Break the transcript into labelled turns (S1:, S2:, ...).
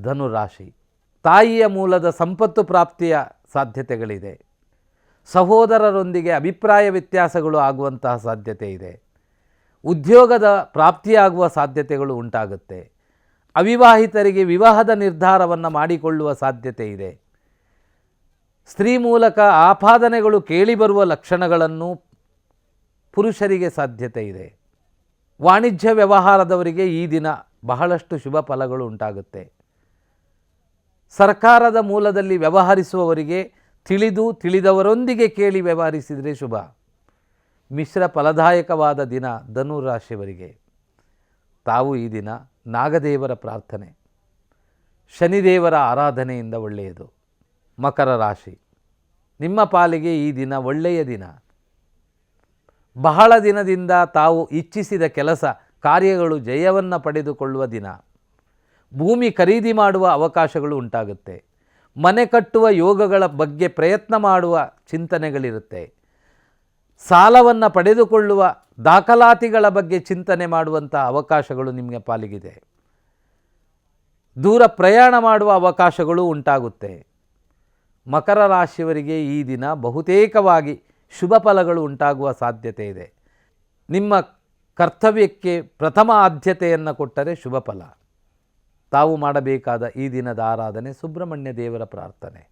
S1: ಧನುರಾಶಿ. ತಾಯಿಯ ಮೂಲದ ಸಂಪತ್ತು ಪ್ರಾಪ್ತಿಯ ಸಾಧ್ಯತೆಗಳಿದೆ. ಸಹೋದರರೊಂದಿಗೆ ಅಭಿಪ್ರಾಯ ವ್ಯತ್ಯಾಸಗಳು ಆಗುವಂತಹ ಸಾಧ್ಯತೆ ಇದೆ. ಉದ್ಯೋಗದ ಪ್ರಾಪ್ತಿಯಾಗುವ ಸಾಧ್ಯತೆಗಳು ಉಂಟಾಗುತ್ತೆ. ಅವಿವಾಹಿತರಿಗೆ ವಿವಾಹದ ನಿರ್ಧಾರವನ್ನು ಮಾಡಿಕೊಳ್ಳುವ ಸಾಧ್ಯತೆ ಇದೆ. ಸ್ತ್ರೀ ಮೂಲಕ ಆಪಾದನೆಗಳು ಕೇಳಿಬರುವ ಲಕ್ಷಣಗಳನ್ನು ಪುರುಷರಿಗೆ ಸಾಧ್ಯತೆ ಇದೆ. ವಾಣಿಜ್ಯ ವ್ಯವಹಾರದವರಿಗೆ ಈ ದಿನ ಬಹಳಷ್ಟು ಶುಭ ಫಲಗಳು ಉಂಟಾಗುತ್ತೆ. ಸರ್ಕಾರದ ಮೂಲದಲ್ಲಿ ವ್ಯವಹರಿಸುವವರಿಗೆ ತಿಳಿದವರೊಂದಿಗೆ ಕೇಳಿ ವ್ಯವಹರಿಸಿದರೆ ಶುಭ. ಮಿಶ್ರ ಫಲದಾಯಕವಾದ ದಿನ ಧನುರಾಶಿಯವರಿಗೆ. ತಾವು ಈ ದಿನ ನಾಗದೇವರ ಪ್ರಾರ್ಥನೆ, ಶನಿದೇವರ ಆರಾಧನೆಯಿಂದ ಒಳ್ಳೆಯದು. ಮಕರ ರಾಶಿ. ನಿಮ್ಮ ಪಾಲಿಗೆ ಈ ದಿನ ಒಳ್ಳೆಯ ದಿನ. ಬಹಳ ದಿನದಿಂದ ತಾವು ಇಚ್ಛಿಸಿದ ಕೆಲಸ ಕಾರ್ಯಗಳು ಜಯವನ್ನು ಪಡೆದುಕೊಳ್ಳುವ ದಿನ. ಭೂಮಿ ಖರೀದಿ ಮಾಡುವ ಅವಕಾಶಗಳು ಉಂಟಾಗುತ್ತೆ. ಮನೆ ಕಟ್ಟುವ ಯೋಗಗಳ ಬಗ್ಗೆ ಪ್ರಯತ್ನ ಮಾಡುವ ಚಿಂತನೆಗಳಿರುತ್ತೆ. ಸಾಲವನ್ನು ಪಡೆದುಕೊಳ್ಳುವ ದಾಖಲಾತಿಗಳ ಬಗ್ಗೆ ಚಿಂತನೆ ಮಾಡುವಂಥ ಅವಕಾಶಗಳು ನಿಮಗೆ ಪಾಲಿಗಿದೆ. ದೂರ ಪ್ರಯಾಣ ಮಾಡುವ ಅವಕಾಶಗಳು ಉಂಟಾಗುತ್ತೆ. ಮಕರ ರಾಶಿಯವರಿಗೆ ಈ ದಿನ ಬಹುತೇಕವಾಗಿ ಶುಭ ಫಲಗಳು ಉಂಟಾಗುವ ಸಾಧ್ಯತೆ ಇದೆ. ನಿಮ್ಮ ಕರ್ತವ್ಯಕ್ಕೆ ಪ್ರಥಮ ಆದ್ಯತೆಯನ್ನು ಕೊಟ್ಟರೆ ಶುಭ ಫಲ. ತಾವು ಮಾಡಬೇಕಾದ ಈ ದಿನದ ಆರಾಧನೆ ಸುಬ್ರಹ್ಮಣ್ಯ ದೇವರ ಪ್ರಾರ್ಥನೆ.